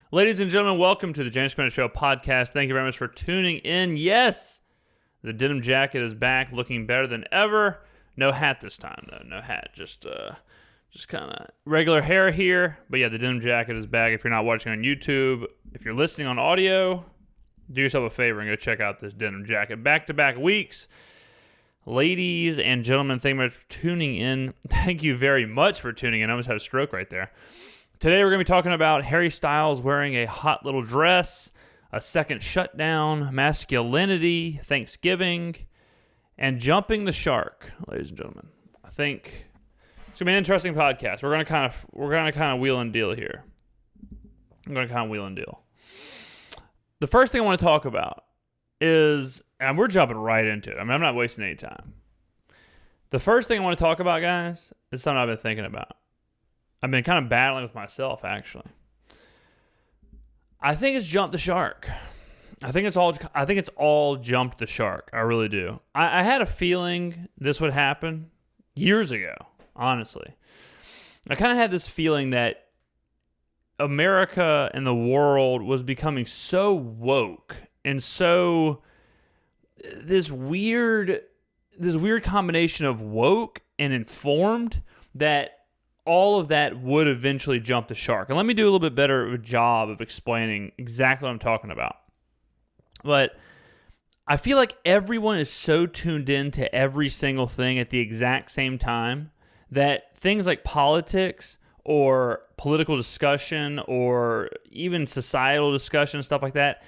Ladies and gentlemen, welcome to the James Skrmetta Show podcast. Thank you very much for tuning in. Yes, the denim jacket is back, looking better than ever. No hat this time, though. No hat. Just kind of regular hair here. But yeah, the denim jacket is back. If you're not watching on YouTube, if you're listening on audio, do yourself a favor and go check out this denim jacket. Back-to-back weeks. Ladies and gentlemen, thank you very much for tuning in. Thank you very much for tuning in. I almost had a stroke right there. Today we're going to be talking about Harry Styles wearing a hot little dress, a second shutdown, masculinity, Thanksgiving, and jumping the shark, ladies and gentlemen. I think it's going to be an interesting podcast. We're going to kind of wheel and deal here. I'm going to kind of wheel and deal. The first thing I want to talk about is, and we're jumping right into it. I mean, I'm not wasting any time. The first thing I want to talk about, guys, is something I've been thinking about. I've been kind of battling with myself, actually. I think it's jumped the shark. I think it's all jumped the shark. I really do. I had a feeling this would happen years ago, honestly. I kind of had this feeling that America and the world was becoming so woke and so this weird combination of woke and informed that all of that would eventually jump the shark. And let me do a little bit better of a job of explaining exactly what I'm talking about. But I feel like everyone is so tuned in to every single thing at the exact same time that things like politics or political discussion or even societal discussion, stuff like that,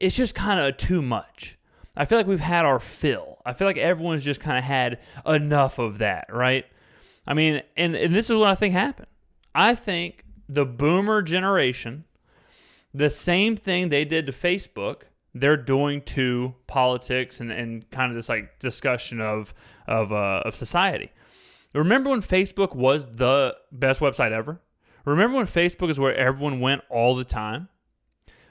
it's just kind of too much. I feel like we've had our fill. I feel like everyone's just kind of had enough of that, right? I mean, and this is what I think happened. I think the boomer generation, the same thing they did to Facebook, they're doing to politics and kind of this like discussion of society. Remember when Facebook was the best website ever? Remember when Facebook is where everyone went all the time?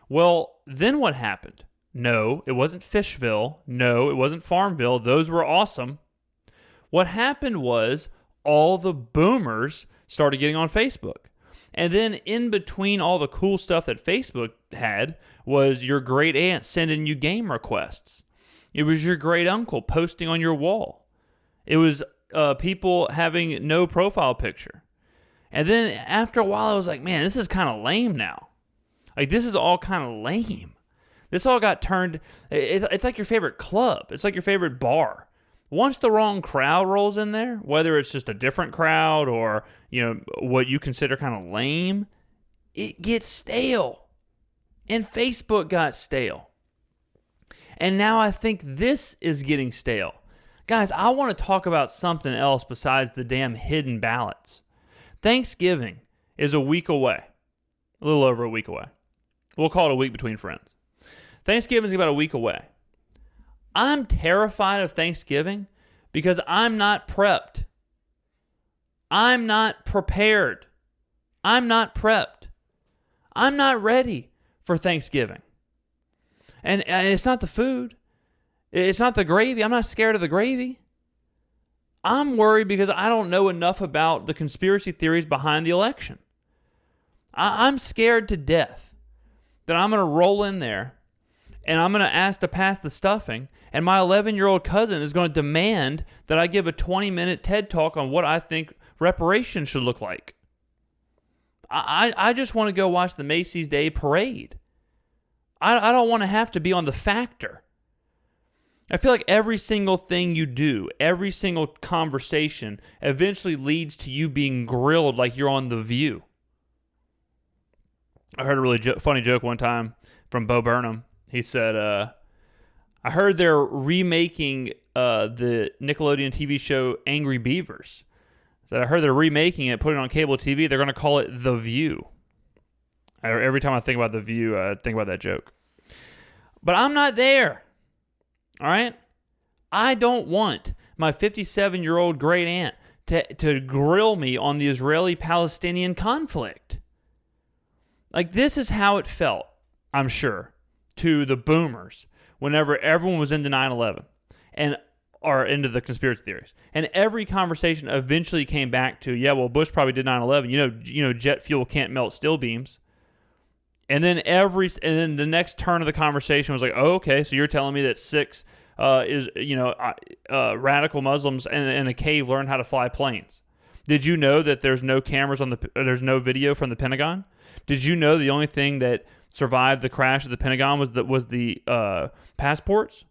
Well, then what happened? No, it wasn't Fishville. No, it wasn't Farmville. Those were awesome. What happened was all the boomers started getting on Facebook. And then in between all the cool stuff that Facebook had was your great aunt sending you game requests. It was your great uncle posting on your wall. It was people having no profile picture. And then after a while, I was like, man, this is kind of lame now. Like, this is all kind of lame. This all got turned, it's like your favorite club. It's like your favorite bar. Once the wrong crowd rolls in there, whether it's just a different crowd or, you know, what you consider kind of lame, it gets stale. And Facebook got stale. And now I think this is getting stale. Guys, I want to talk about something else besides the damn hidden ballots. Thanksgiving is a week away. A little over a week away. We'll call it a week between friends. Thanksgiving is about a week away. I'm terrified of Thanksgiving because I'm not prepped. I'm not prepared. I'm not prepped. I'm not ready for Thanksgiving. And it's not the food. It's not the gravy. I'm not scared of the gravy. I'm worried because I don't know enough about the conspiracy theories behind the election. I'm scared to death that I'm going to roll in there and I'm going to ask to pass the stuffing, and my 11-year-old cousin is going to demand that I give a 20-minute TED Talk on what I think reparations should look like. I just want to go watch the Macy's Day Parade. I don't want to have to be on the factor. I feel like every single thing you do, every single conversation eventually leads to you being grilled like you're on The View. I heard a really funny joke one time from Bo Burnham. He said, I heard they're remaking the Nickelodeon TV show Angry Beavers. I heard they're remaking it, putting it on cable TV. They're going to call it The View. Every time I think about The View, I think about that joke. But I'm not there. All right? I don't want my 57-year-old great aunt to grill me on the Israeli-Palestinian conflict. Like, this is how it felt, I'm sure, to the boomers whenever everyone was into 9/11 and are into the conspiracy theories. And every conversation eventually came back to, yeah, well, Bush probably did 9/11. You know, jet fuel can't melt steel beams. And then the next turn of the conversation was like, oh, okay, so you're telling me that 6 is, radical Muslims in a cave learn how to fly planes. Did you know that there's no cameras there's no video from the Pentagon? Did you know the only thing that survived the crash of the Pentagon was the passports?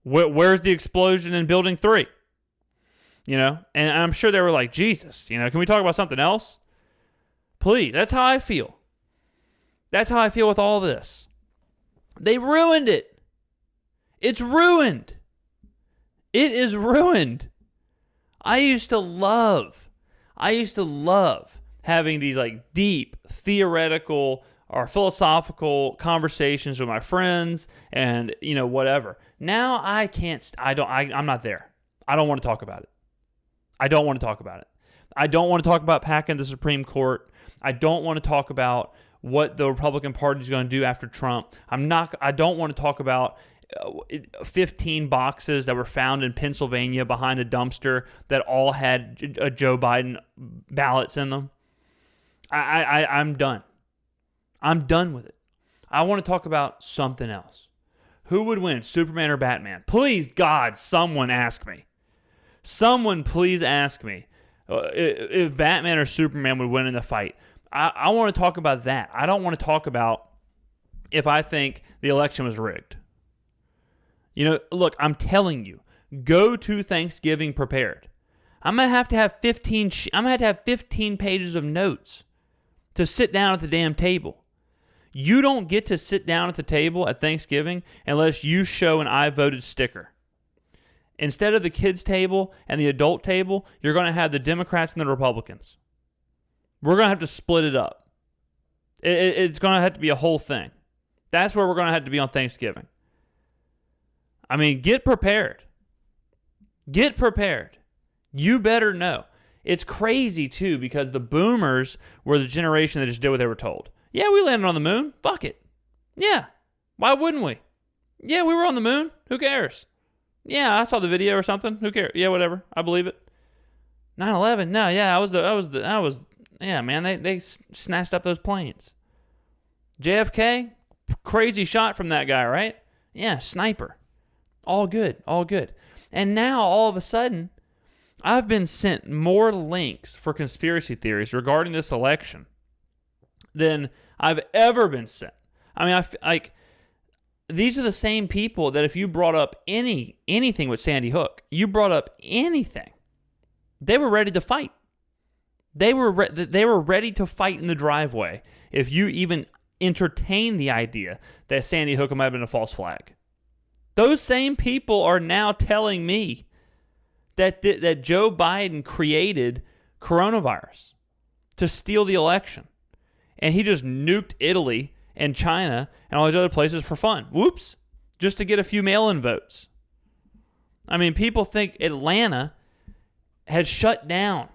Where's the explosion in Building 3? And I'm sure they were like, Jesus, can we talk about something else? Please, that's how I feel. That's how I feel with all this. They ruined it. It's ruined. It is ruined. I used to love having these like deep theoretical or philosophical conversations with my friends and whatever. Now I'm not there. I don't want to talk about it. I don't want to talk about packing the Supreme Court. I don't want to talk about what the Republican Party is going to do after Trump. I don't want to talk about 15 boxes that were found in Pennsylvania behind a dumpster that all had Joe Biden ballots in them. I'm done. I'm done with it. I want to talk about something else. Who would win, Superman or Batman? Please, God, someone ask me. Someone please ask me if Batman or Superman would win in the fight. I want to talk about that. I don't want to talk about if I think the election was rigged. Look, I'm telling you, go to Thanksgiving prepared. I'm gonna have to have 15 pages of notes to sit down at the damn table. You don't get to sit down at the table at Thanksgiving unless you show an I voted sticker. Instead of the kids' table and the adult table, you're going to have the Democrats and the Republicans. We're going to have to split it up. It's going to have to be a whole thing. That's where we're going to have to be on Thanksgiving. I mean, get prepared. Get prepared. You better know. It's crazy, too, because the boomers were the generation that just did what they were told. Yeah, we landed on the moon. Fuck it. Yeah. Why wouldn't we? Yeah, we were on the moon. Who cares? Yeah, I saw the video or something. Who cares? Yeah, whatever. I believe it. 9/11. No, yeah, yeah, man, they snatched up those planes. JFK, crazy shot from that guy, right? Yeah, sniper. All good, all good. And now, all of a sudden, I've been sent more links for conspiracy theories regarding this election than I've ever been sent. I mean, these are the same people that if you brought up anything with Sandy Hook, you brought up anything, they were ready to fight. They were ready to fight in the driveway if you even entertain the idea that Sandy Hook might have been a false flag. Those same people are now telling me that Joe Biden created coronavirus to steal the election. And he just nuked Italy and China and all these other places for fun. Whoops. Just to get a few mail-in votes. I mean, people think Atlanta has shut down.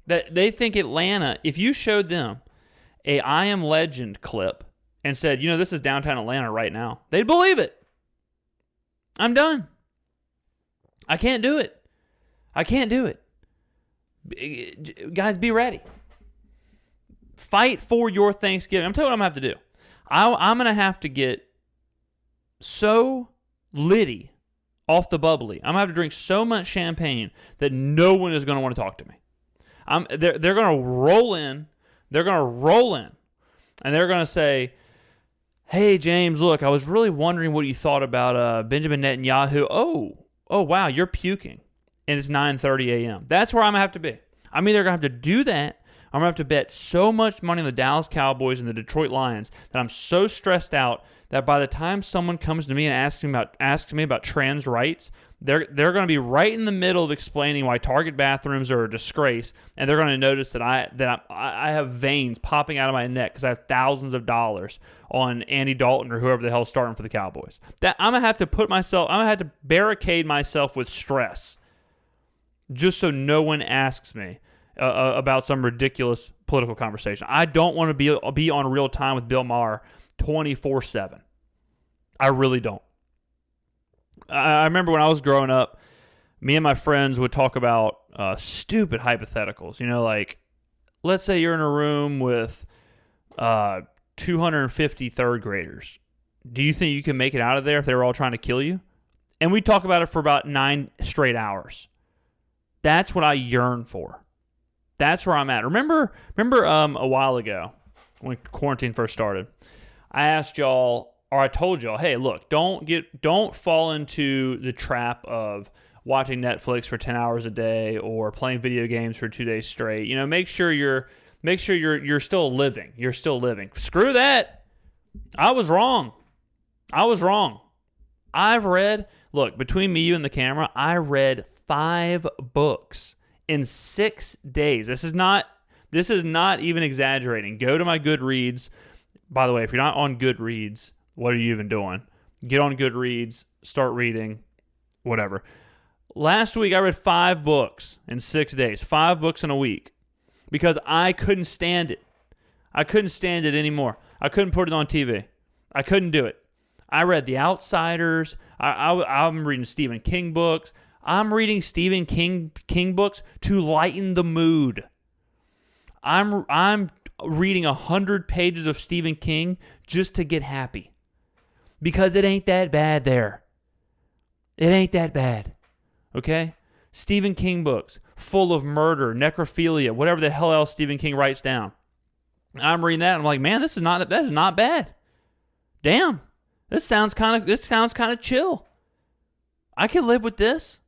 That they think Atlanta, if you showed them a I Am Legend clip and said, this is downtown Atlanta right now, they'd believe it. I'm done. I can't do it. Guys, be ready. Fight for your Thanksgiving. I'm telling you what I'm going to have to do. I'm going to have to get so litty off the bubbly. I'm going to have to drink so much champagne that no one is going to want to talk to me. They're going to roll in. They're going to roll in. And they're going to say, hey, James, look, I was really wondering what you thought about Benjamin Netanyahu. Oh, wow, you're puking. And it's 9:30 a.m. That's where I'm going to have to be. I'm either going to have to do that, I'm going to have to bet so much money on the Dallas Cowboys and the Detroit Lions that I'm so stressed out that by the time someone comes to me and asks me about trans rights, they're going to be right in the middle of explaining why Target bathrooms are a disgrace, and they're going to notice that I have veins popping out of my neck because I have thousands of dollars on Andy Dalton or whoever the hell's starting for the Cowboys. That I'm going to have to barricade myself with stress just so no one asks me about some ridiculous political conversation. I don't want to be on Real Time with Bill Maher 24/7. I really don't. I remember when I was growing up, me and my friends would talk about stupid hypotheticals. Like, let's say you're in a room with 250 third graders. Do you think you can make it out of there if they were all trying to kill you? And we talk about it for about 9 straight hours. That's what I yearn for. That's where I'm at. Remember a while ago when quarantine first started, I asked y'all, or I told y'all, hey, look, don't fall into the trap of watching Netflix for 10 hours a day or playing video games for 2 days straight. You know, make sure you're still living. You're still living. Screw that. I was wrong. Look, between me, you, and the camera, I read 5 books in 6 days. This is not even exaggerating. Go to my Goodreads. By the way, if you're not on Goodreads, what are you even doing? Get on Goodreads, start reading, whatever. Last week, I read 5 books in 6 days. 5 books in a week. Because I couldn't stand it. I couldn't stand it anymore. I couldn't put it on TV. I couldn't do it. I read The Outsiders. I'm reading Stephen King books. I'm reading Stephen King books to lighten the mood. I'm reading 100 pages of Stephen King just to get happy. Because it ain't that bad there. It ain't that bad. Okay? Stephen King books full of murder, necrophilia, whatever the hell else Stephen King writes down. I'm reading that and I'm like, man, that is not bad. Damn. This sounds kind of chill. I can live with this.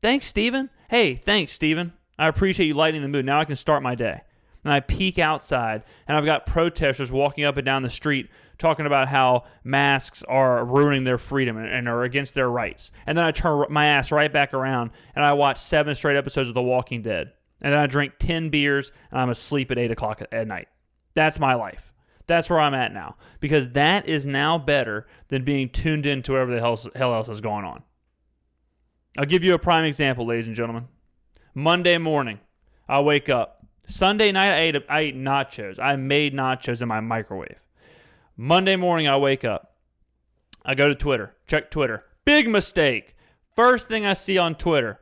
Thanks, Stephen. Hey, thanks, Stephen. I appreciate you lightening the mood. Now I can start my day. And I peek outside, and I've got protesters walking up and down the street talking about how masks are ruining their freedom and are against their rights. And then I turn my ass right back around, and I watch 7 straight episodes of The Walking Dead. And then I drink 10 beers, and I'm asleep at 8 o'clock at night. That's my life. That's where I'm at now. Because that is now better than being tuned in to whatever the hell else is going on. I'll give you a prime example, ladies and gentlemen. Monday morning, I wake up. Sunday night, I ate nachos. I made nachos in my microwave. Monday morning, I wake up. I go to Twitter. Check Twitter. Big mistake. First thing I see on Twitter,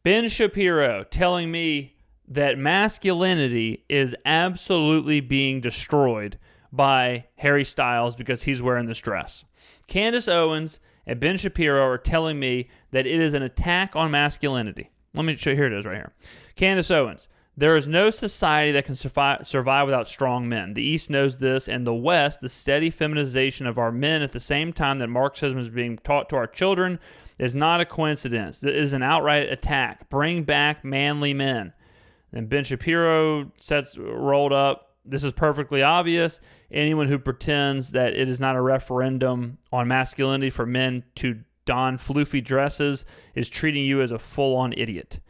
Ben Shapiro telling me that masculinity is absolutely being destroyed by Harry Styles because he's wearing this dress. Candace Owens and Ben Shapiro are telling me that it is an attack on masculinity. Let me show you. Here it is right here. Candace Owens. There is no society that can survive without strong men. The East knows this, and the West, the steady feminization of our men at the same time that Marxism is being taught to our children is not a coincidence. It is an outright attack. Bring back manly men. And Ben Shapiro rolled up. This is perfectly obvious. Anyone who pretends that it is not a referendum on masculinity for men to don floofy dresses is treating you as a full-on idiot.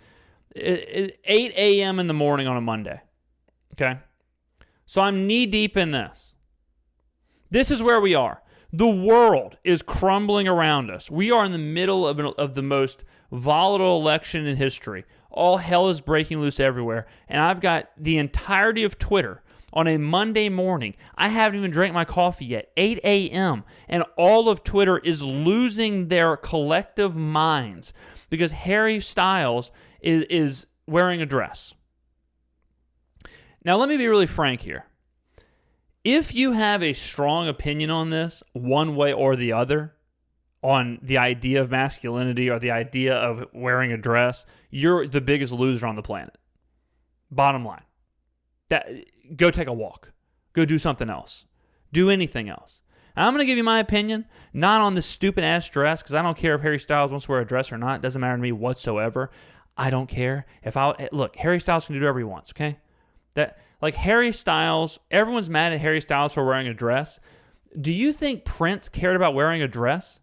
8 a.m. in the morning on a Monday. Okay? So I'm knee-deep in this. This is where we are. The world is crumbling around us. We are in the middle of the most volatile election in history. All hell is breaking loose everywhere. And I've got the entirety of Twitter on a Monday morning. I haven't even drank my coffee yet. 8 a.m. And all of Twitter is losing their collective minds because Harry Styles is wearing a dress. Now, let me be really frank here. If you have a strong opinion on this, one way or the other, on the idea of masculinity or the idea of wearing a dress, you're the biggest loser on the planet. Bottom line. Go take a walk. Go do something else. Do anything else. And I'm going to give you my opinion, not on this stupid-ass dress, because I don't care if Harry Styles wants to wear a dress or not. It doesn't matter to me whatsoever. I don't care. Look, Harry Styles can do whatever he wants, okay? Harry Styles, everyone's mad at Harry Styles for wearing a dress. Do you think Prince cared about wearing a dress?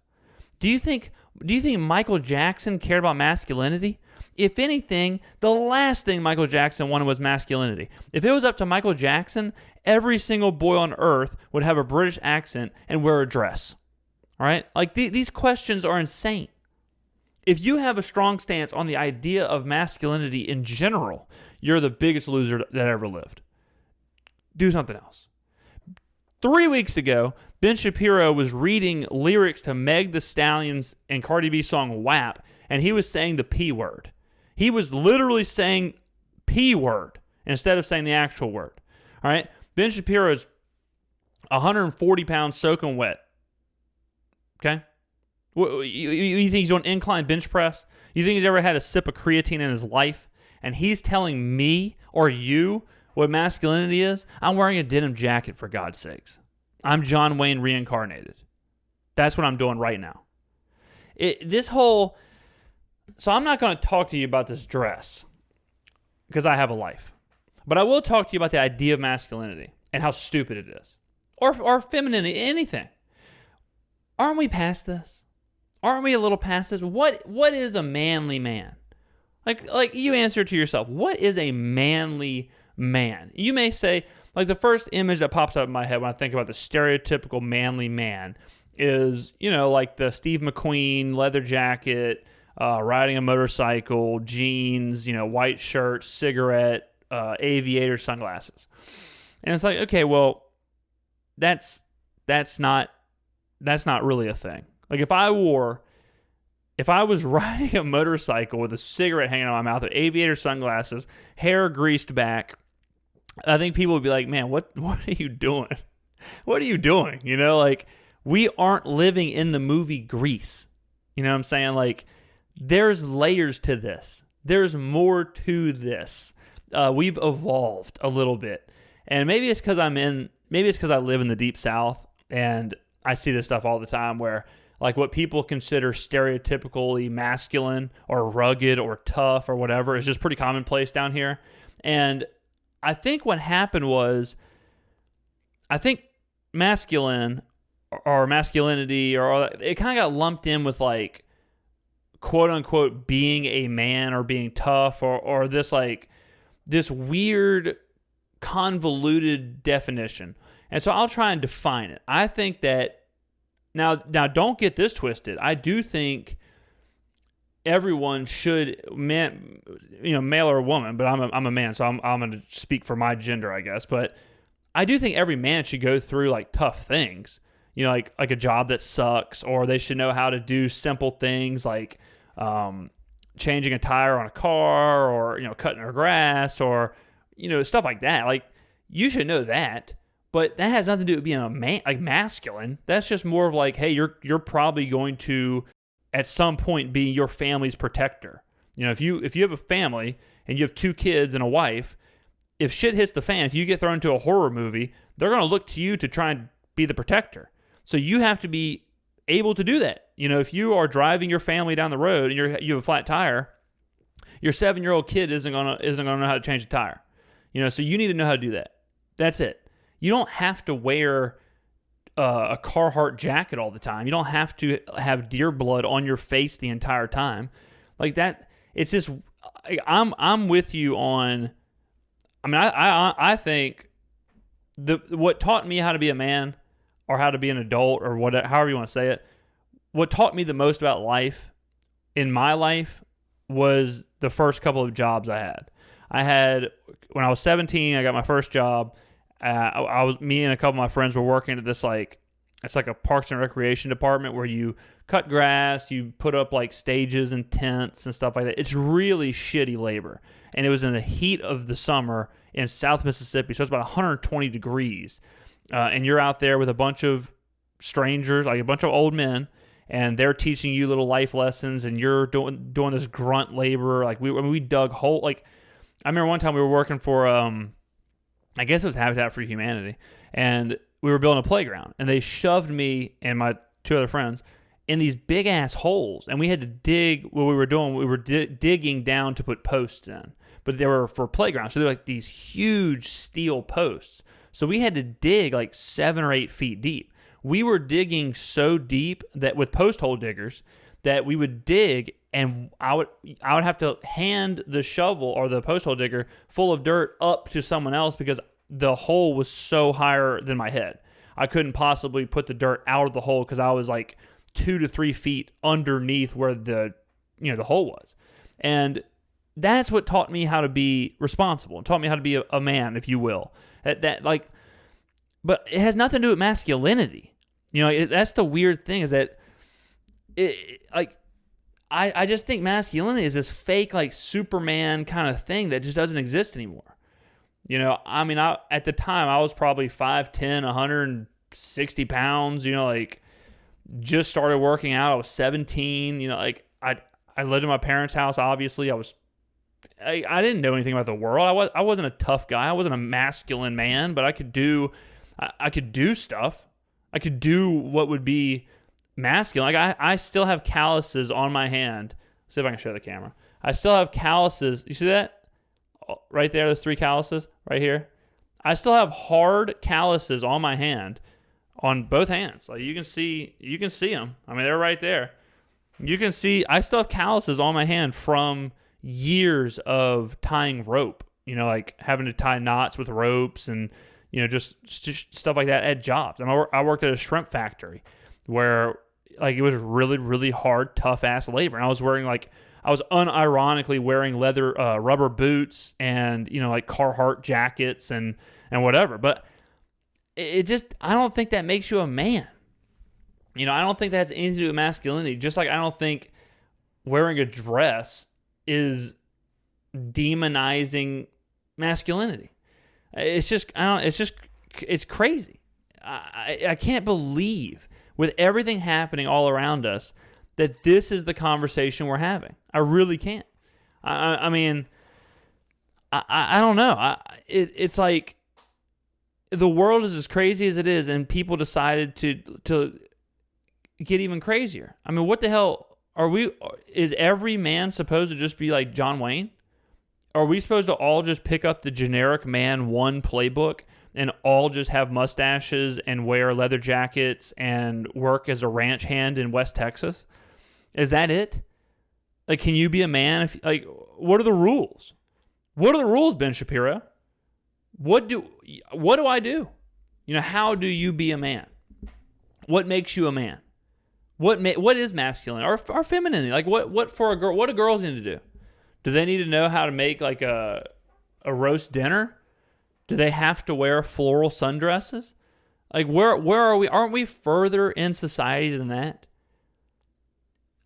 Do you think Michael Jackson cared about masculinity? If anything, the last thing Michael Jackson wanted was masculinity. If it was up to Michael Jackson, every single boy on earth would have a British accent and wear a dress. All right? These questions are insane. If you have a strong stance on the idea of masculinity in general, you're the biggest loser that ever lived. Do something else. 3 weeks ago, Ben Shapiro was reading lyrics to Meg Thee Stallion's and Cardi B's song WAP, and he was saying the P word. He was literally saying P word instead of saying the actual word. All right? Ben Shapiro is 140 pounds soaking wet. Okay? You think he's doing incline bench press? You think he's ever had a sip of creatine in his life? And he's telling me or you what masculinity is? I'm wearing a denim jacket, for God's sakes. I'm John Wayne reincarnated. That's what I'm doing right now. So I'm not going to talk to you about this dress because I have a life. But I will talk to you about the idea of masculinity and how stupid it is. Or femininity, anything. Aren't we past this? Aren't we a little past this? What is a manly man? Like you answer to yourself, what is a manly man? You may say, like the first image that pops up in my head when I think about the stereotypical manly man is, like the Steve McQueen leather jacket, riding a motorcycle, jeans, white shirt, cigarette, aviator sunglasses. And it's like, okay, well, that's not really a thing. Like if I was riding a motorcycle with a cigarette hanging out of my mouth, with aviator sunglasses, hair greased back, I think people would be like, man, what are you doing? What are you doing? Like we aren't living in the movie Grease. You know what I'm saying? Like there's layers to this. There's more to this. We've evolved a little bit. And maybe it's because I live in the deep South and I see this stuff all the time where like what people consider stereotypically masculine or rugged or tough or whatever is just pretty commonplace down here. And I think what happened was, I think masculine or masculinity or all that, it kind of got lumped in with like quote unquote being a man or being tough or this like this weird convoluted definition. And so I'll try and define it. I think that now don't get this twisted. I do think everyone should, male or woman, but I'm a man, so I'm going to speak for my gender, I guess. But I do think every man should go through like tough things, like a job that sucks, or they should know how to do simple things like changing a tire on a car, or cutting their grass, or stuff like that. Like you should know that. But that has nothing to do with being a man, like masculine. That's just more of like, hey, you're probably going to, at some point, be your family's protector. If you have a family and you have 2 kids and a wife, if shit hits the fan, if you get thrown into a horror movie, they're going to look to you to try and be the protector. So you have to be able to do that. If you are driving your family down the road and you have a flat tire, your 7-year-old kid isn't gonna know how to change a tire. So you need to know how to do that. That's it. You don't have to wear a Carhartt jacket all the time. You don't have to have deer blood on your face the entire time. Like that, it's just, I'm with you on, I think what taught me how to be a man or how to be an adult or whatever, however you want to say it, what taught me the most about life in my life was the first couple of jobs I had. When I was 17, I got my first job. Me and a couple of my friends were working at this it's like a parks and recreation department where you cut grass, you put up like stages and tents and stuff like that. It's really shitty labor. And it was in the heat of the summer in South Mississippi, so it's about 120 degrees. And you're out there with a bunch of strangers, like a bunch of old men, and they're teaching you little life lessons, and you're doing this grunt labor. Like we dug hole. Like I remember one time we were working for I guess it was Habitat for Humanity, and we were building a playground, and they shoved me and my 2 other friends in these big ass holes, and we had to dig. What we were doing, we were digging down to put posts in, but they were for playgrounds, so they're like these huge steel posts. So we had to dig like 7 or 8 feet deep. We were digging so deep that with post hole diggers that we would dig, and I would have to hand the shovel or the post hole digger full of dirt up to someone else because the hole was so higher than my head. I couldn't possibly put the dirt out of the hole because I was like 2 to 3 feet underneath where the hole was. And that's what taught me how to be responsible. It taught me how to be a man, if you will. But it has nothing to do with masculinity. That's the weird thing is that I just think masculinity is this fake like Superman kind of thing that just doesn't exist anymore. I mean, at the time, I was probably 5'10", 160 pounds, like just started working out. I was 17, like I lived in my parents' house, obviously. I didn't know anything about the world. I wasn't a tough guy. I wasn't a masculine man, but I could do stuff. I could do what would be masculine. Like I still have calluses on my hand. Let's see if I can show the camera. I still have calluses. You see that? Right there, those 3 calluses right here. I still have hard calluses on my hand, on both hands. Like you can see them. I mean, they're right there. You can see I still have calluses on my hand from years of tying rope. Like having to tie knots with ropes and just stuff like that at jobs. And I worked at a shrimp factory where like it was really, really hard, tough ass labor. And I was unironically wearing leather, rubber boots and, like Carhartt jackets and whatever. But I don't think that makes you a man. I don't think that has anything to do with masculinity. Just like I don't think wearing a dress is demonizing masculinity. It's crazy. I can't believe with everything happening all around us that this is the conversation we're having. I really can't. I mean, I don't know. It's like the world is as crazy as it is, and people decided to get even crazier. I mean, what the hell is every man supposed to just be like John Wayne? Are we supposed to all just pick up the generic man one playbook and all just have mustaches and wear leather jackets and work as a ranch hand in West Texas? Is that it? Like, can you be a man? What are the rules? What are the rules, Ben Shapiro? What do I do? How do you be a man? What makes you a man? What is masculine or femininity? Like what for a girl? What do girls need to do? Do they need to know how to make like a roast dinner? Do they have to wear floral sundresses? Like where are we? Aren't we further in society than that?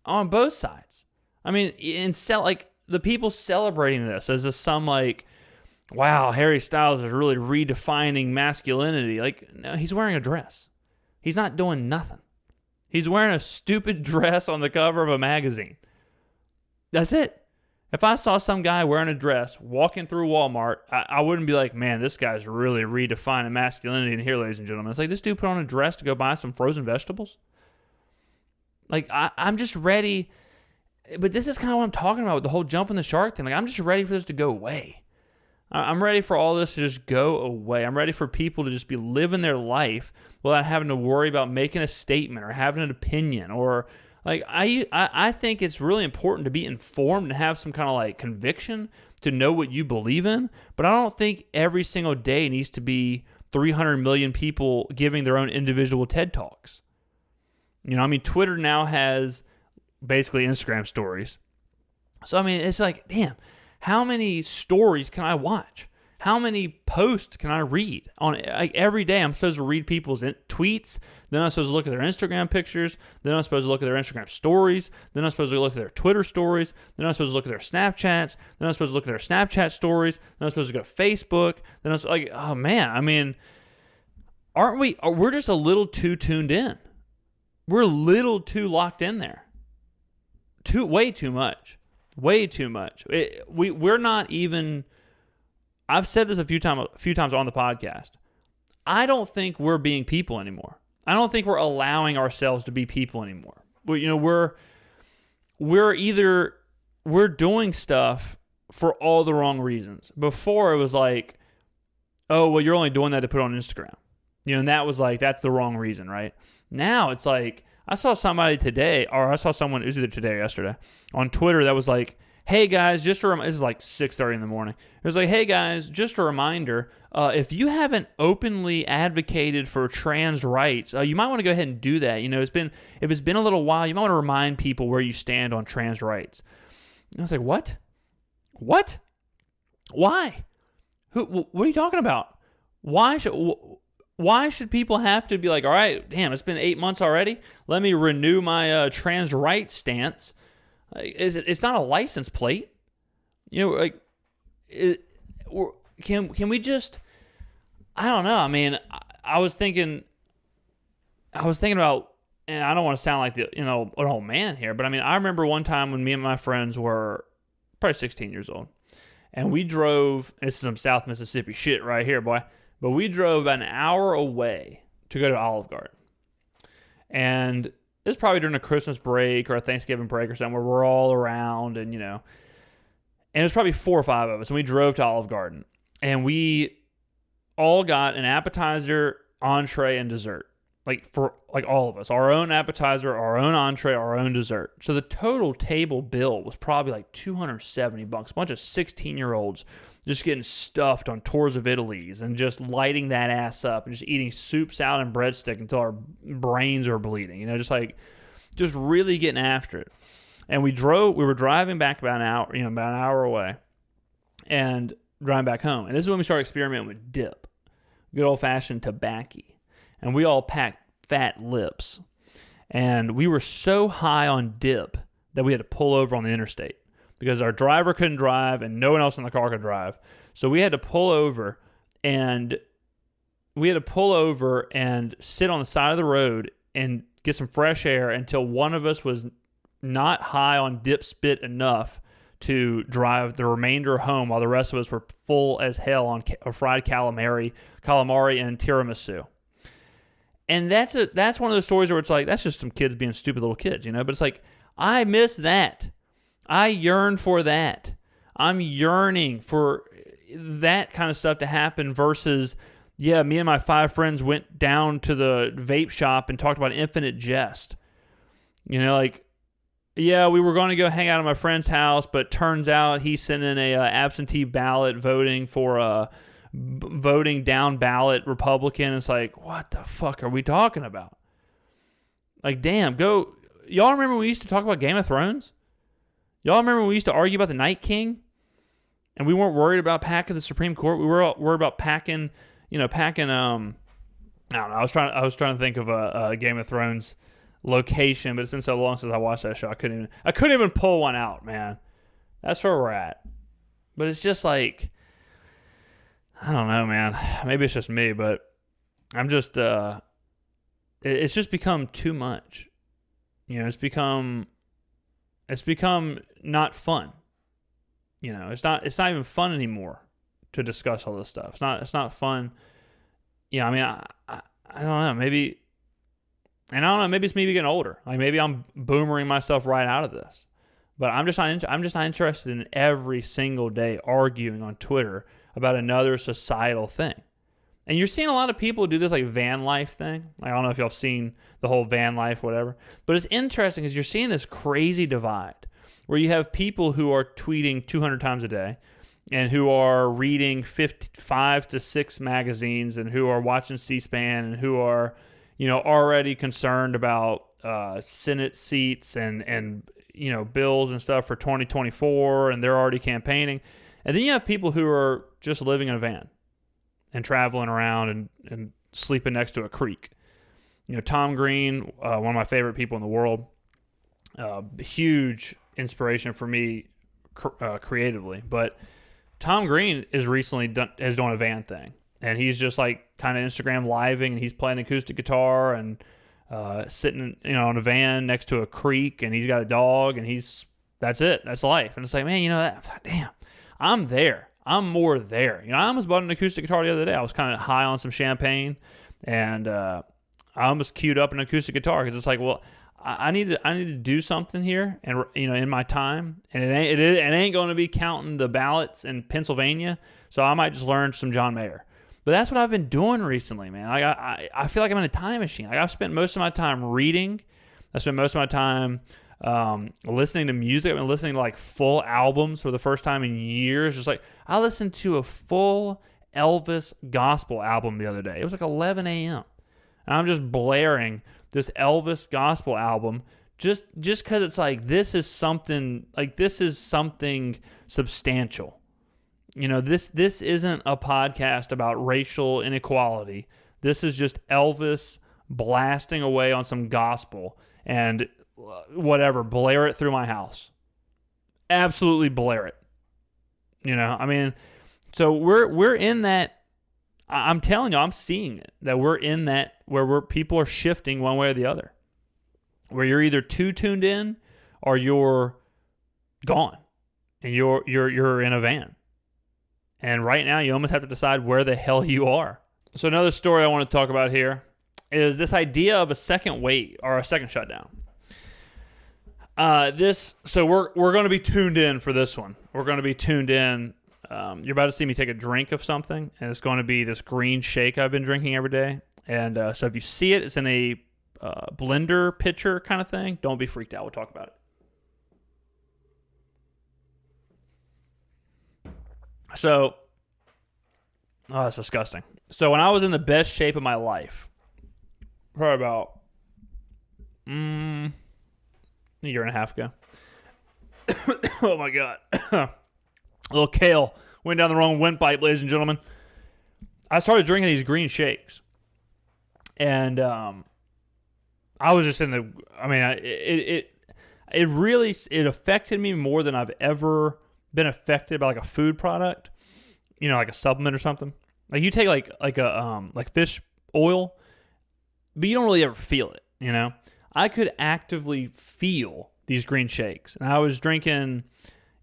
On both sides. I mean, like the people celebrating this as some like, wow, Harry Styles is really redefining masculinity. Like, no, he's wearing a dress. He's not doing nothing. He's wearing a stupid dress on the cover of a magazine. That's it. If I saw some guy wearing a dress walking through Walmart, I wouldn't be like, man, this guy's really redefining masculinity. And here, ladies and gentlemen, it's like this dude put on a dress to go buy some frozen vegetables. Like, I'm just ready. But this is kind of what I'm talking about with the whole jumping the shark thing. Like, I'm just ready for this to go away. I'm ready for all this to just go away. I'm ready for people to just be living their life without having to worry about making a statement or having an opinion or like I think it's really important to be informed and have some kind of like conviction to know what you believe in, but I don't think every single day needs to be 300 million people giving their own individual TED Talks. I mean, Twitter now has basically Instagram stories. So, I mean, it's like, damn, how many stories can I watch? How many posts can I read? Like every day, I'm supposed to read people's tweets. Then I'm supposed to look at their Instagram pictures. Then I'm supposed to look at their Instagram stories. Then I'm supposed to look at their Twitter stories. Then I'm supposed to look at their Snapchats. Then I'm supposed to look at their Snapchat stories. Then I'm supposed to go to Facebook. Then I'm like, oh man, I mean, we're just a little too tuned in. We're a little too locked in there. Way too much. Way too much. We're not even. I've said this a few times on the podcast. I don't think we're being people anymore. I don't think we're allowing ourselves to be people anymore. We're doing stuff for all the wrong reasons. Before it was like, oh, well, you're only doing that to put on Instagram. And that was like, that's the wrong reason, right? Now it's like, I saw somebody today, or I saw someone, it was either today or yesterday, on Twitter that was like, hey guys, this is like 6:30 in the morning. It was like, hey guys, just a reminder, if you haven't openly advocated for trans rights, you might want to go ahead and do that. If it's been a little while, you might want to remind people where you stand on trans rights. And I was like, what? What? Why? What are you talking about? Why should people have to be like, all right, damn, it's been 8 months already. Let me renew my trans rights stance. It's not a license plate. can we just, I don't know. I mean, I was thinking about, and I don't want to sound like an old man here, but I mean, I remember one time when me and my friends were probably 16 years old, and we drove, this is some South Mississippi shit right here, boy, but we drove about an hour away to go to Olive Garden. And it was probably during a Christmas break or a Thanksgiving break or something where we're all around and, and it was probably 4 or 5 of us, and we drove to Olive Garden, and we all got an appetizer, entree, and dessert. For all of us, our own appetizer, our own entree, our own dessert. So the total table bill was probably like $270. A bunch of 16-year-olds just getting stuffed on tours of Italy's and just lighting that ass up and just eating soup, salad, and breadstick until our brains are bleeding. Just really getting after it. And we were driving back about an hour away, and driving back home. And this is when we started experimenting with dip, good old-fashioned tobacco. And we all packed fat lips. And we were so high on dip that we had to pull over on the interstate because our driver couldn't drive and no one else in the car could drive. So we had to pull over and sit on the side of the road and get some fresh air until one of us was not high on dip spit enough to drive the remainder home while the rest of us were full as hell on fried calamari and tiramisu. And that's one of those stories where it's like, that's just some kids being stupid little kids, But it's like, I miss that. I yearn for that. I'm yearning for that kind of stuff to happen versus, me and my 5 friends went down to the vape shop and talked about Infinite Jest. We were going to go hang out at my friend's house, but turns out he sent in a absentee ballot voting for a voting down ballot Republican. It's like, what the fuck are we talking about? Like, damn, y'all remember when we used to talk about Game of Thrones? Y'all remember when we used to argue about the Night King? And we weren't worried about packing the Supreme Court. We were worried about packing, I don't know. I was trying to think of a Game of Thrones location, but it's been so long since I watched that show. I couldn't even pull one out, man. That's where we're at. But it's just like, I don't know, man. Maybe it's just me, but I'm just, it's just become too much. It's become not fun. It's not even fun anymore to discuss all this stuff. It's not fun. I mean, I don't know. Maybe it's me getting older. Like maybe I'm boomering myself right out of this. But I'm just not interested in every single day arguing on Twitter about another societal thing. And you're seeing a lot of people do this like van life thing. I don't know if y'all have seen the whole van life, whatever. But it's interesting because you're seeing this crazy divide where you have people who are tweeting 200 times a day and who are reading 5 to 6 magazines and who are watching C-SPAN and who are, already concerned about Senate seats and bills and stuff for 2024, and they're already campaigning. And then you have people who are just living in a van and traveling around and sleeping next to a creek. Tom Green, one of my favorite people in the world, huge inspiration for me creatively. But Tom Green is has done a van thing. And he's just like kind of Instagram living, and he's playing acoustic guitar and sitting, in a van next to a creek, and he's got a dog, and that's it. That's life. And it's like, man, damn, I'm there. I'm more there. I almost bought an acoustic guitar the other day. I was kind of high on some champagne, and I almost queued up an acoustic guitar because it's like, well, I need to do something here, and in my time, and it ain't going to be counting the ballots in Pennsylvania. So I might just learn some John Mayer. But that's what I've been doing recently, man. I feel like I'm in a time machine. I've spent most of my time reading. I spent most of my time listening to music. I've been listening to like full albums for the first time in years. Just like I listened to a full Elvis gospel album the other day. It was like 11 a.m. And I'm just blaring this Elvis gospel album just because it's like this is something substantial. This isn't a podcast about racial inequality. This is just Elvis blasting away on some gospel and whatever, blare it through my house. Absolutely blare it. I mean, So we're in that. I'm telling you, I'm seeing it, that we're in that where people are shifting one way or the other, where you're either too tuned in or you're gone and you're in a van. And right now you almost have to decide where the hell you are. So another story I want to talk about here is this idea of a second wave or a second shutdown. So we're going to be tuned in for this one. We're going to be tuned in. You're about to see me take a drink of something, and it's going to be this green shake I've been drinking every day. And so if you see it, it's in a blender pitcher kind of thing. Don't be freaked out. We'll talk about it. So, it's disgusting. So when I was in the best shape of my life, probably about a year and a half ago. Oh my God. A little kale went down the wrong windpipe, ladies and gentlemen. I started drinking these green shakes. And I was just in the, I mean, it really affected me more than I've ever been affected by like a food product, you know, like a supplement or something. Like you take like fish oil, but you don't really ever feel it, you know? I could actively feel these green shakes. And I was drinking,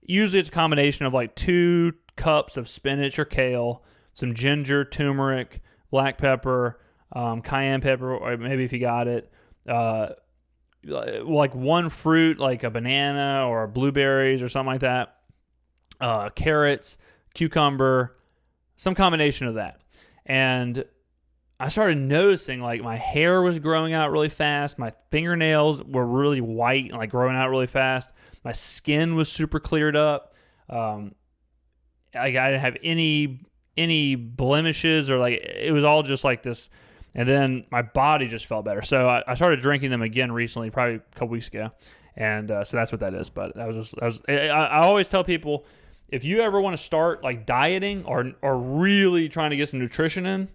usually it's a combination of like 2 cups of spinach or kale, some ginger, turmeric, black pepper, cayenne pepper, or maybe if you got it, like one fruit, like a banana or blueberries or something like that, carrots, cucumber, some combination of that. And I started noticing like my hair was growing out really fast. My fingernails were really white and like growing out really fast. My skin was super cleared up. I didn't have any blemishes or like it was all just like this. And then my body just felt better. So I started drinking them again recently, probably a couple weeks ago. And so that's what that is. But I always tell people, if you ever want to start like dieting or really trying to get some nutrition in,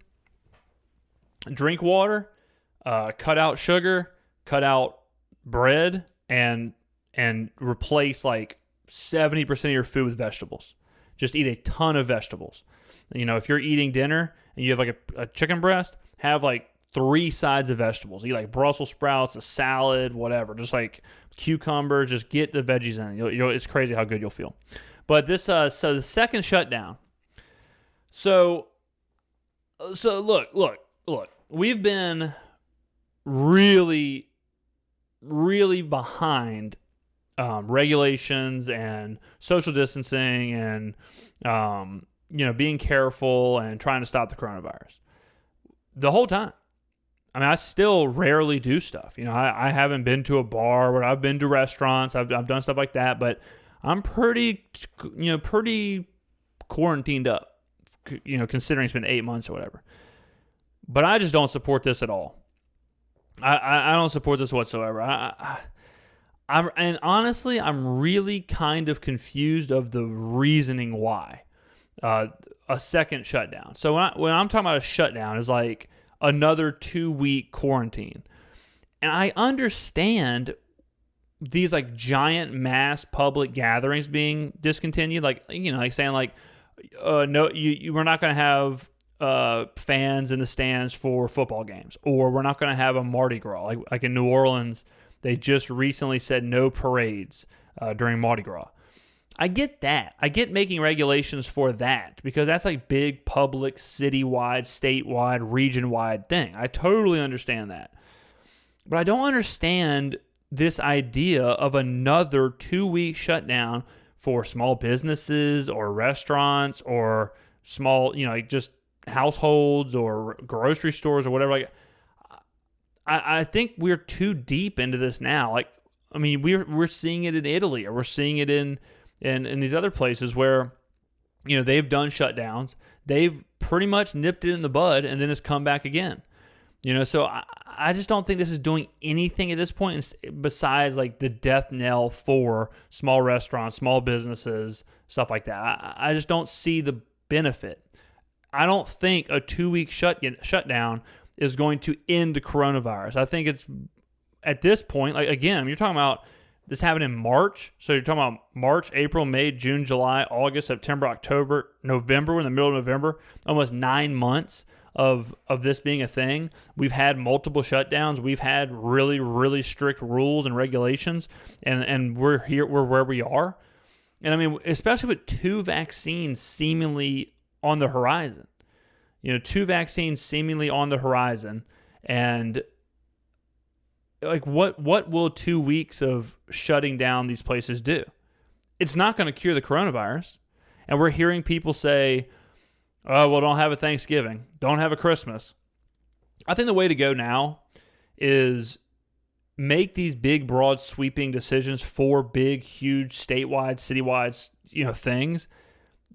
drink water, cut out sugar, cut out bread, and replace like 70% of your food with vegetables. Just eat a ton of vegetables. You know, if you're eating dinner and you have like a chicken breast, have like 3 sides of vegetables. Eat like Brussels sprouts, a salad, whatever. Just like cucumber. Just get the veggies in. It's crazy how good you'll feel. But this, so the second shutdown. So look. We've been really, really behind regulations and social distancing and being careful and trying to stop the coronavirus the whole time. I mean, I still rarely do stuff. You know, I haven't been to a bar, but I've been to restaurants. I've done stuff like that, but I'm pretty quarantined up. You know, considering it's been 8 months or whatever. But I just don't support this at all. I don't support this whatsoever. And honestly, I'm really kind of confused of the reasoning why a second shutdown. So when I'm talking about a shutdown, is like another 2-week quarantine. And I understand these like giant mass public gatherings being discontinued, like like saying like no, we're not going to have fans in the stands for football games, or we're not going to have a Mardi Gras. Like in New Orleans, they just recently said no parades during Mardi Gras. I get that. I get making regulations for that because that's like big public, citywide, statewide, region-wide thing. I totally understand that. But I don't understand this idea of another 2-week shutdown for small businesses or restaurants or small, like just households or grocery stores or whatever. Like, I think we're too deep into this now. Like, I mean, we're seeing it in Italy, or we're seeing it in these other places where, they've done shutdowns. They've pretty much nipped it in the bud, and then it's come back again. So I just don't think this is doing anything at this point besides like the death knell for small restaurants, small businesses, stuff like that. I just don't see the benefit. I don't think a 2-week shutdown is going to end the coronavirus. I think it's at this point, like again, you're talking about This happened in March. So you're talking about March, April, May, June, July, August, September, October, November. We're in the middle of November. Almost 9 months of this being a thing. We've had multiple shutdowns. We've had really, really strict rules and regulations. And we're where we are. And I mean, especially with 2 vaccines seemingly on the horizon. 2 vaccines seemingly on the horizon. And like what will 2 weeks of shutting down these places do? It's not going to cure the coronavirus. And we're hearing people say, oh, well, don't have a Thanksgiving. Don't have a Christmas. I think the way to go now is make these big, broad, sweeping decisions for big, huge, statewide, citywide, things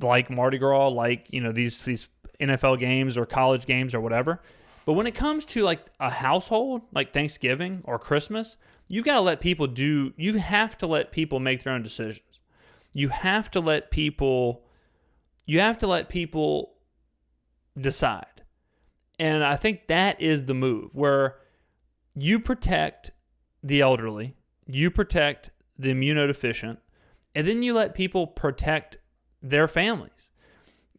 like Mardi Gras, like, these NFL games or college games or whatever. But when it comes to like a household, like Thanksgiving or Christmas, you have to let people make their own decisions. You have to let people decide. And I think that is the move, where you protect the elderly, you protect the immunodeficient, and then you let people protect their families.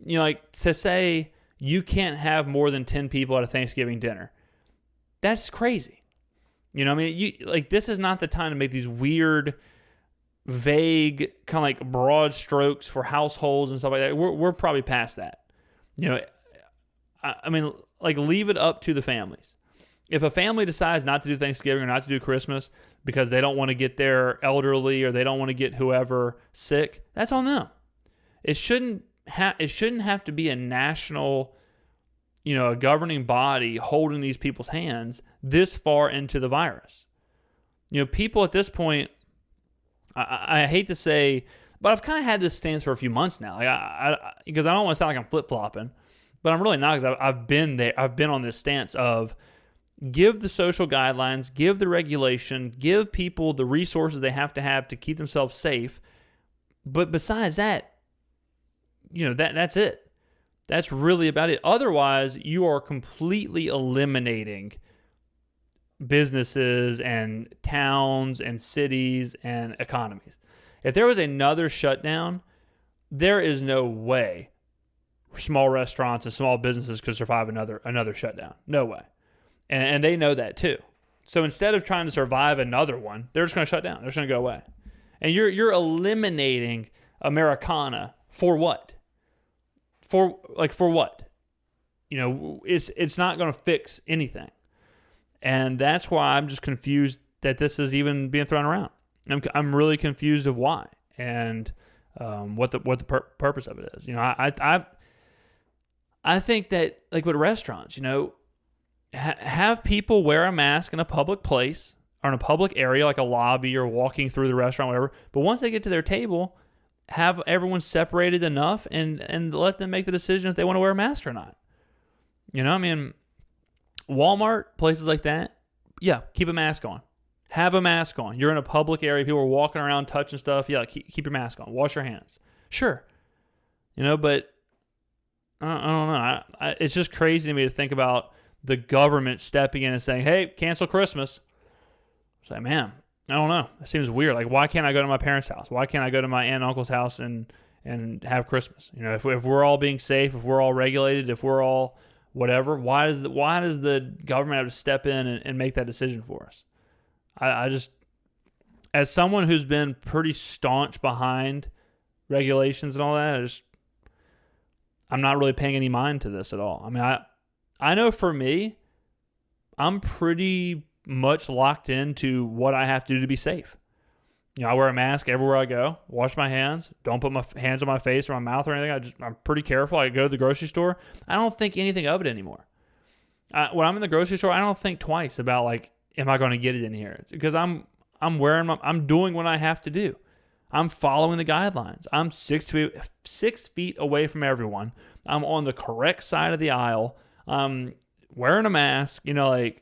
Like to say you can't have more than 10 people at a Thanksgiving dinner. That's crazy. This is not the time to make these weird, vague, kind of like broad strokes for households and stuff like that. We're probably past that. Leave it up to the families. If a family decides not to do Thanksgiving or not to do Christmas because they don't want to get their elderly or they don't want to get whoever sick, that's on them. It shouldn't have to be a national, a governing body holding these people's hands this far into the virus. People at this point, I hate to say, but I've kind of had this stance for a few months now. Because I don't want to sound like I'm flip-flopping, but I'm really not, because I've been there. I've been on this stance of give the social guidelines, give the regulation, give people the resources they have to keep themselves safe. But besides that, that's it. That's really about it. Otherwise, you are completely eliminating businesses and towns and cities and economies. If there was another shutdown, there is no way small restaurants and small businesses could survive another shutdown. No way. And they know that too. So instead of trying to survive another one, they're just going to shut down. They're just going to go away. And you're eliminating Americana for what? For what? It's not going to fix anything. And that's why I'm just confused that this is even being thrown around. I'm really confused of why and what the purpose of it is. I think that, like with restaurants, have people wear a mask in a public place or in a public area like a lobby or walking through the restaurant, whatever. But once they get to their table, have everyone separated enough and let them make the decision if they want to wear a mask or not. Walmart, places like that, yeah, keep a mask on. Have a mask on. You're in a public area. People are walking around touching stuff. Yeah, keep your mask on. Wash your hands. Sure. But I don't know. It's just crazy to me to think about the government stepping in and saying, hey, cancel Christmas. It's like, man, I don't know. It seems weird. Like, why can't I go to my parents' house? Why can't I go to my aunt and uncle's house and have Christmas? If we're all being safe, if we're all regulated, if we're all whatever, why does the government have to step in and make that decision for us? I just, as someone who's been pretty staunch behind regulations and all that, I'm not really paying any mind to this at all. I know for me, I'm pretty much locked into what I have to do to be safe. I wear a mask everywhere I go, wash my hands, don't put my hands on my face or my mouth or anything. I'm pretty careful. I go to the grocery store. I don't think anything of it anymore. When I'm in the grocery store, I don't think twice about am I going to get it in here? Because I'm doing what I have to do. I'm following the guidelines. I'm 6 feet away from everyone. I'm on the correct side of the aisle. I'm wearing a mask. I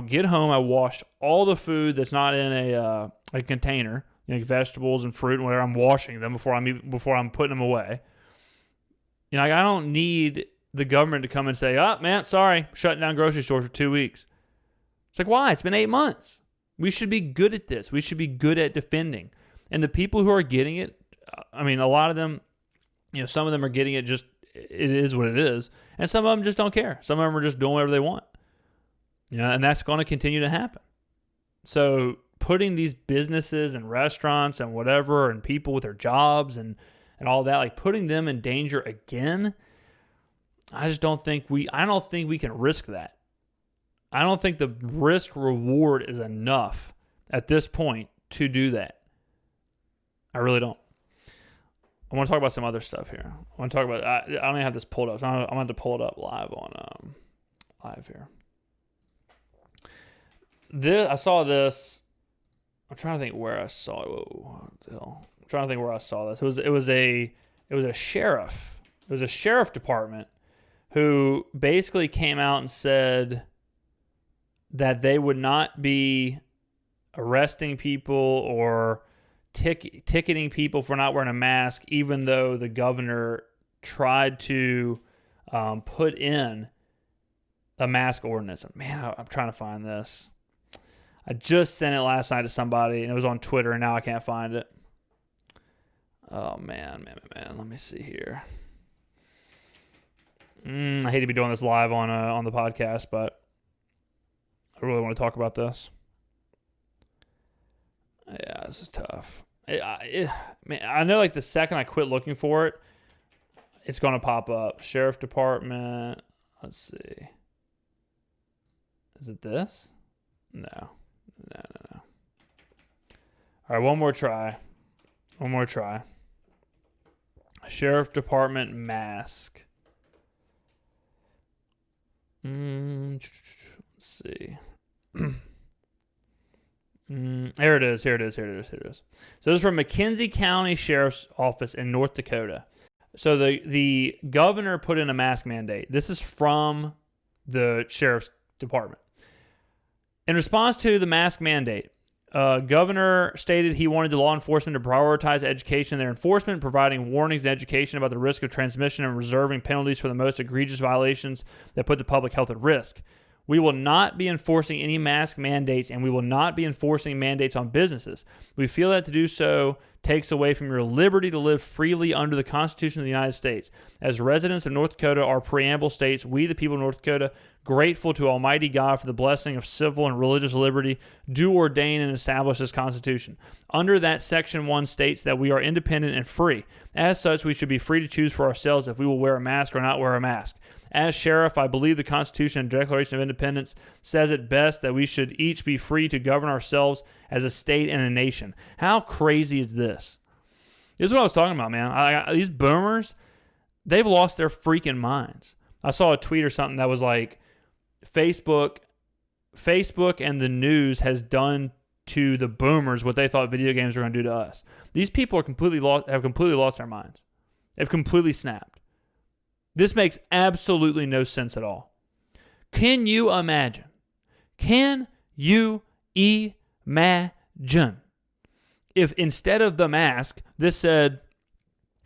get home, I wash all the food that's not in a container, vegetables and fruit and whatever. I'm washing them before I'm putting them away. I don't need the government to come and say, "Oh man, sorry, shutting down grocery stores for 2 weeks." It's like, why? It's been 8 months. We should be good at this. We should be good at defending. And the people who are getting it, I mean, a lot of them, some of them are getting it just, it is what it is. And some of them just don't care. Some of them are just doing whatever they want. And that's going to continue to happen. So putting these businesses and restaurants and whatever and people with their jobs and all that, like putting them in danger again, I don't think we can risk that. I don't think the risk reward is enough at this point to do that. I really don't. I want to talk about some other stuff here. I want to talk about, I don't even have this pulled up, so I'm going to pull it up live on live here. I saw this. I'm trying to think where I saw it. Whoa, what the hell? I'm trying to think where I saw this. It was a sheriff. It was a sheriff department who basically came out and said that they would not be arresting people or ticketing people for not wearing a mask, even though the governor tried to put in a mask ordinance. Man, I'm trying to find this. I just sent it last night to somebody, and it was on Twitter, and now I can't find it. Oh, man. Let me see here. I hate to be doing this live on the podcast, but I really want to talk about this. Yeah, this is tough. I know, like, the second I quit looking for it, it's going to pop up. Sheriff Department. Let's see. Is it this? No. All right, one more try. Sheriff Department mask. Let's see. Here it is. So this is from McKenzie County Sheriff's Office in North Dakota. So the governor put in a mask mandate. This is from the Sheriff's Department. In response to the mask mandate, governor stated he wanted the law enforcement to prioritize education in their enforcement, providing warnings and education about the risk of transmission and reserving penalties for the most egregious violations that put the public health at risk. We will not be enforcing any mask mandates, and we will not be enforcing mandates on businesses. We feel that to do so takes away from your liberty to live freely under the Constitution of the United States. As residents of North Dakota, our preamble states, we, the people of North Dakota, grateful to Almighty God for the blessing of civil and religious liberty, do ordain and establish this Constitution. Under that, Section 1 states that we are independent and free. As such, we should be free to choose for ourselves if we will wear a mask or not wear a mask. As sheriff, I believe the Constitution and Declaration of Independence says it best that we should each be free to govern ourselves as a state and a nation. How crazy is this? This is what I was talking about, man. These boomers, they've lost their freaking minds. I saw a tweet or something that was like, Facebook and the news has done to the boomers what they thought video games were going to do to us. These people are have completely lost their minds. They've completely snapped. This makes absolutely no sense at all. Can you imagine? If instead of the mask, this said,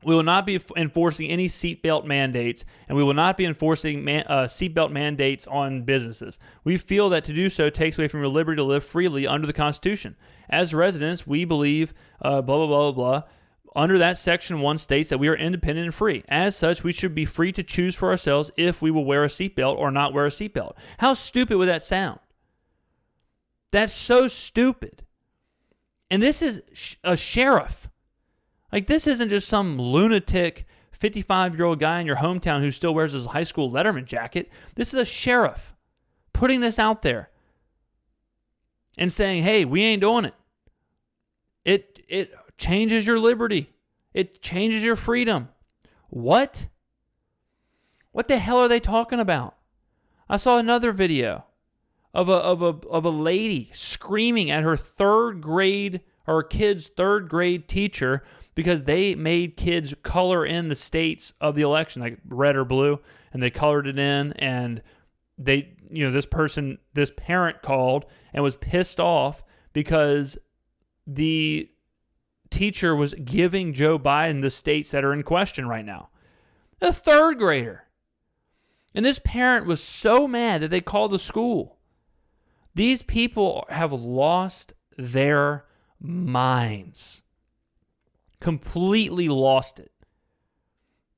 we will not be enforcing any seatbelt mandates, and we will not be enforcing seatbelt mandates on businesses. We feel that to do so takes away from your liberty to live freely under the Constitution. As residents, we believe, blah, blah, blah, blah, blah. Under that, Section 1 states that we are independent and free. As such, we should be free to choose for ourselves if we will wear a seatbelt or not wear a seatbelt. How stupid would that sound? That's so stupid. And this is a sheriff. Like, this isn't just some lunatic 55-year-old guy in your hometown who still wears his high school Letterman jacket. This is a sheriff putting this out there and saying, hey, we ain't doing it. It changes your liberty. It changes your freedom. What? What the hell are they talking about? I saw another video of a lady screaming at her kid's third grade teacher because they made kids color in the states of the election, like red or blue, and they colored it in, and they, this parent called and was pissed off because the teacher was giving Joe Biden the states that are in question right now. A third grader. And this parent was so mad that they called the school. These people have lost their minds. Completely lost it.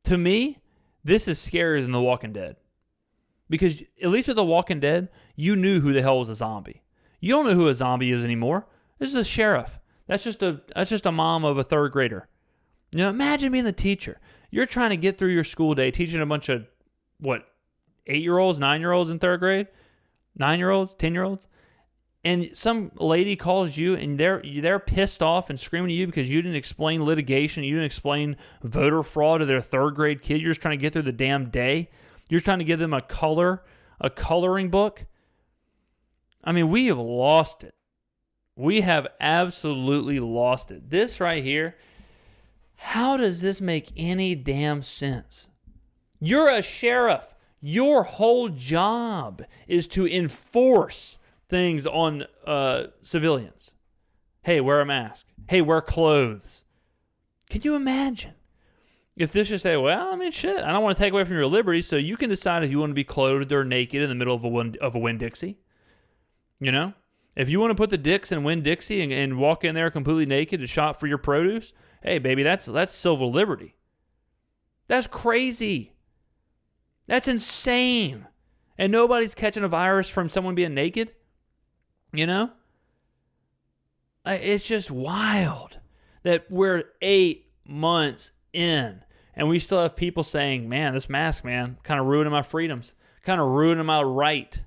To me, this is scarier than The Walking Dead. Because at least with The Walking Dead, you knew who the hell was a zombie. You don't know who a zombie is anymore. This is a sheriff. That's just a mom of a third grader. You know, imagine being the teacher. You're trying to get through your school day teaching a bunch of, 8-year-olds, 9-year-olds in third grade? 9-year-olds, 10-year-olds? And some lady calls you and they're pissed off and screaming at you because you didn't explain litigation, you didn't explain voter fraud to their third grade kid. You're just trying to get through the damn day. You're trying to give them a coloring book. I mean, we have lost it. We have absolutely lost it. This right here, how does this make any damn sense? You're a sheriff. Your whole job is to enforce things on civilians. Hey, wear a mask. Hey, wear clothes. Can you imagine if this just say, well, I mean, shit, I don't want to take away from your liberty, so you can decide if you want to be clothed or naked in the middle of a Winn-Dixie. You know? If you want to put the dicks in Winn-Dixie and walk in there completely naked to shop for your produce, hey, baby, that's civil liberty. That's crazy. That's insane. And nobody's catching a virus from someone being naked. You know? It's just wild that we're 8 months in and we still have people saying, man, this mask, man, kind of ruining my freedoms, kind of ruining my right,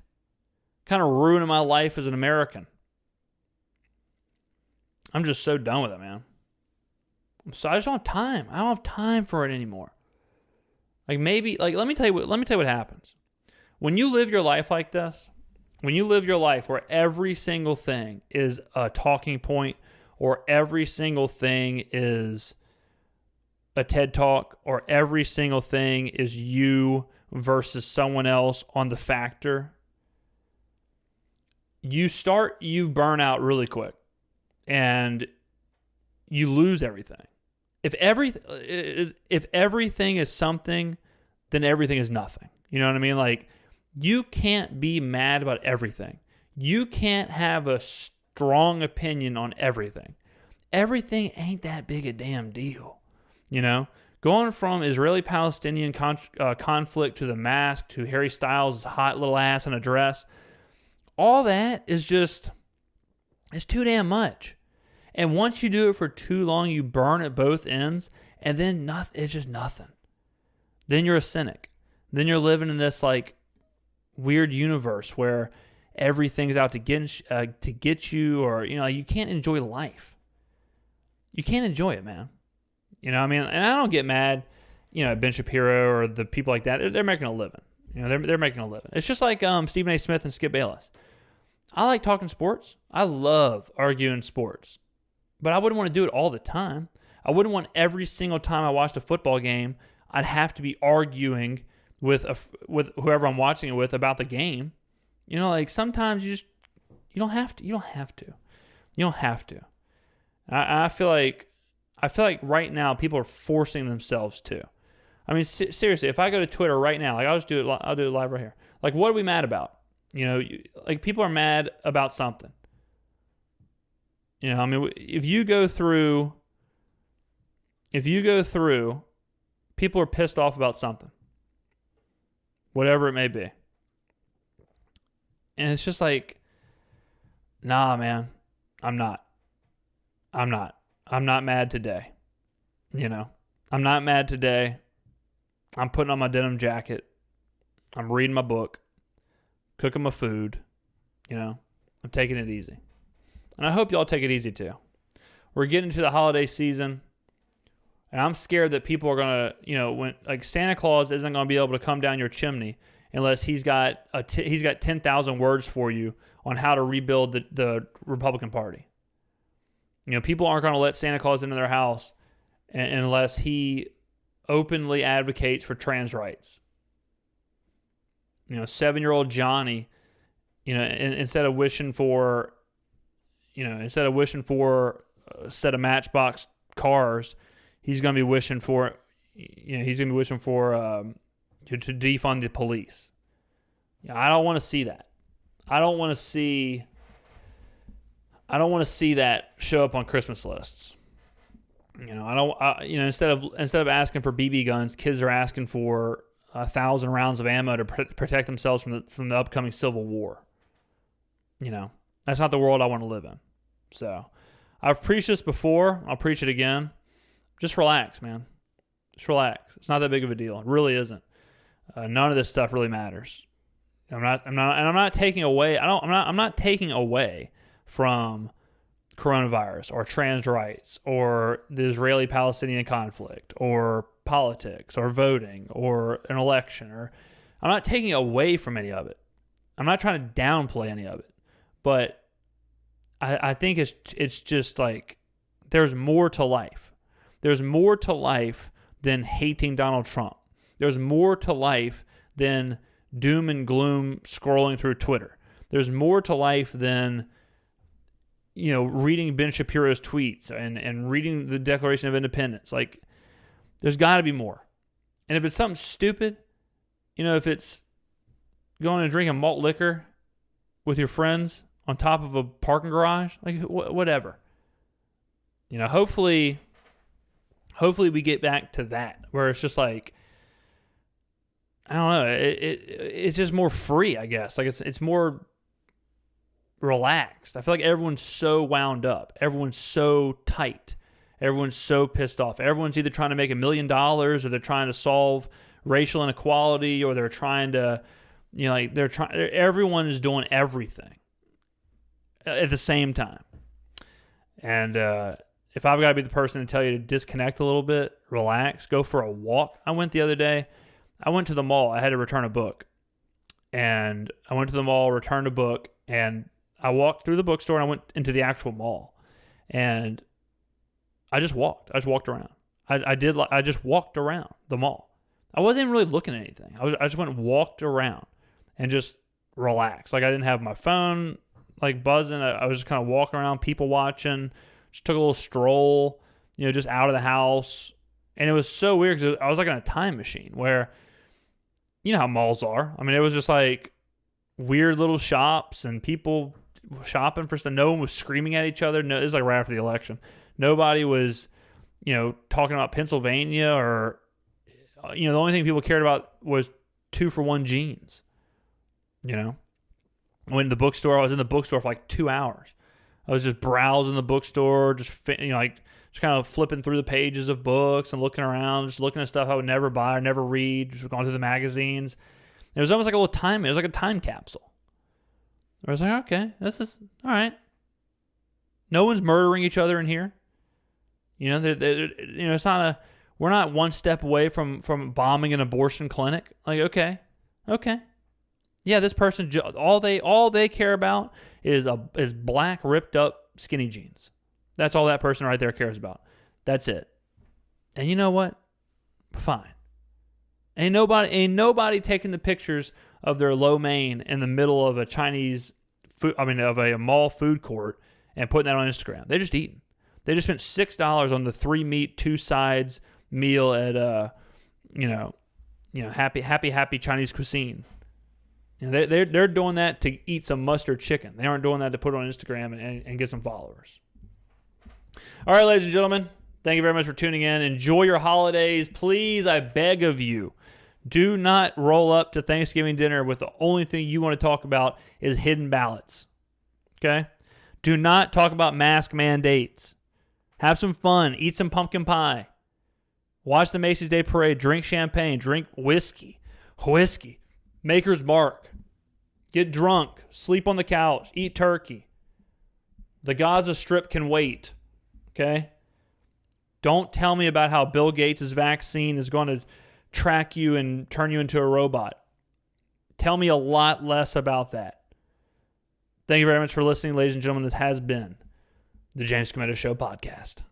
kind of ruining my life as an American. I'm just so done with it, man. I just don't have time. I don't have time for it anymore. Let me tell you what happens. When you live your life like this, when you live your life where every single thing is a talking point or every single thing is a TED Talk or every single thing is you versus someone else on the factor, you burn out really quick and you lose everything. If everything is something, then everything is nothing. You know what I mean? Like, you can't be mad about everything. You can't have a strong opinion on everything. Everything ain't that big a damn deal. You know? Going from Israeli-Palestinian conflict to the mask to Harry Styles' hot little ass in a dress, all that is just, it's too damn much. And once you do it for too long, you burn at both ends, and then it's just nothing. Then you're a cynic. Then you're living in this like weird universe where everything's out to get you, or you can't enjoy life. You can't enjoy it, man. You know what I mean? And I don't get mad, at Ben Shapiro or the people like that. They're making a living. They're making a living. It's just like Stephen A. Smith and Skip Bayless. I like talking sports. I love arguing sports. But I wouldn't want to do it all the time. I wouldn't want every single time I watched a football game, I'd have to be arguing with whoever I'm watching it with about the game. Sometimes you don't have to. You don't have to. I feel like right now people are forcing themselves to. I mean, seriously, if I go to Twitter right now, I'll do it live right here. Like, what are we mad about? People are mad about something. If you go through, people are pissed off about something, whatever it may be. And it's just like, nah, man, I'm not mad today. I'm not mad today. I'm putting on my denim jacket. I'm reading my book, cooking my food. I'm taking it easy. And I hope y'all take it easy too. We're getting to the holiday season, and I'm scared that people are going to, when Santa Claus isn't going to be able to come down your chimney unless he's got 10,000 words for you on how to rebuild the Republican Party. People aren't going to let Santa Claus into their house unless he openly advocates for trans rights. 7-year-old Johnny, instead of wishing for a set of Matchbox cars, he's going to be wishing for, to defund the police. I don't want to see that. I don't want to see that show up on Christmas lists. Instead of asking for BB guns, kids are asking for 1,000 rounds of ammo to protect themselves from the upcoming Civil War. That's not the world I want to live in. So, I've preached this before. I'll preach it again. Just relax, man. Just relax. It's not that big of a deal. It really isn't. None of this stuff really matters. I'm not taking away from coronavirus or trans rights or the Israeli-Palestinian conflict or politics or voting or an election. I'm not taking away from any of it. I'm not trying to downplay any of it. But I think it's just like there's more to life. There's more to life than hating Donald Trump. There's more to life than doom and gloom scrolling through Twitter. There's more to life than reading Ben Shapiro's tweets and reading the Declaration of Independence. Like, there's got to be more. And if it's something stupid, if it's going and drinking malt liquor with your friends on top of a parking garage, like whatever. Hopefully we get back to that where it's just like, I don't know, it's just more free, I guess. Like it's more relaxed. I feel like everyone's so wound up. Everyone's so tight. Everyone's so pissed off. Everyone's either trying to make $1 million or they're trying to solve racial inequality or they're trying to, everyone is doing everything at the same time. And if I've got to be the person to tell you to disconnect a little bit, relax, go for a walk. I went the other day. I went to the mall. I had to return a book. And I went to the mall, returned a book, and I walked through the bookstore and I went into the actual mall. And I just walked. I just walked around. I just walked around the mall. I wasn't even really looking at anything. I just went and walked around and just relaxed. Like I didn't have my phone like buzzing. I was just kind of walking around, people watching. Just took a little stroll, just out of the house. And it was so weird because I was like in a time machine where, how malls are. I mean, it was just like weird little shops and people shopping for stuff. No one was screaming at each other. No, it was like right after the election. Nobody was, talking about Pennsylvania or, the only thing people cared about was 2-for-1 jeans. I went to the bookstore. I was in the bookstore for like 2 hours. I was just browsing the bookstore, just kind of flipping through the pages of books and looking around, just looking at stuff I would never buy or never read, just going through the magazines. It was almost like it was like a time capsule. I was like, okay, this is all right. No one's murdering each other in here. It's not we're not one step away from bombing an abortion clinic. Like, okay. Yeah, this person, all they care about is black ripped up skinny jeans. That's all that person right there cares about. That's it. And you know what? Fine. Ain't nobody taking the pictures of their lo mein in the middle of a of a mall food court and putting that on Instagram. They're just eating. They just spent $6 on the 3-meat, 2 sides meal at happy Chinese cuisine. They're doing that to eat some mustard chicken. They aren't doing that to put on Instagram and get some followers. All right, ladies and gentlemen, thank you very much for tuning in. Enjoy your holidays. Please, I beg of you, do not roll up to Thanksgiving dinner with the only thing you want to talk about is hidden ballots. Okay? Do not talk about mask mandates. Have some fun. Eat some pumpkin pie. Watch the Macy's Day Parade. Drink champagne. Drink whiskey. Maker's Mark. Get drunk. Sleep on the couch. Eat turkey. The Gaza Strip can wait. Okay? Don't tell me about how Bill Gates' vaccine is going to track you and turn you into a robot. Tell me a lot less about that. Thank you very much for listening, ladies and gentlemen. This has been the James Skrmetta Show podcast.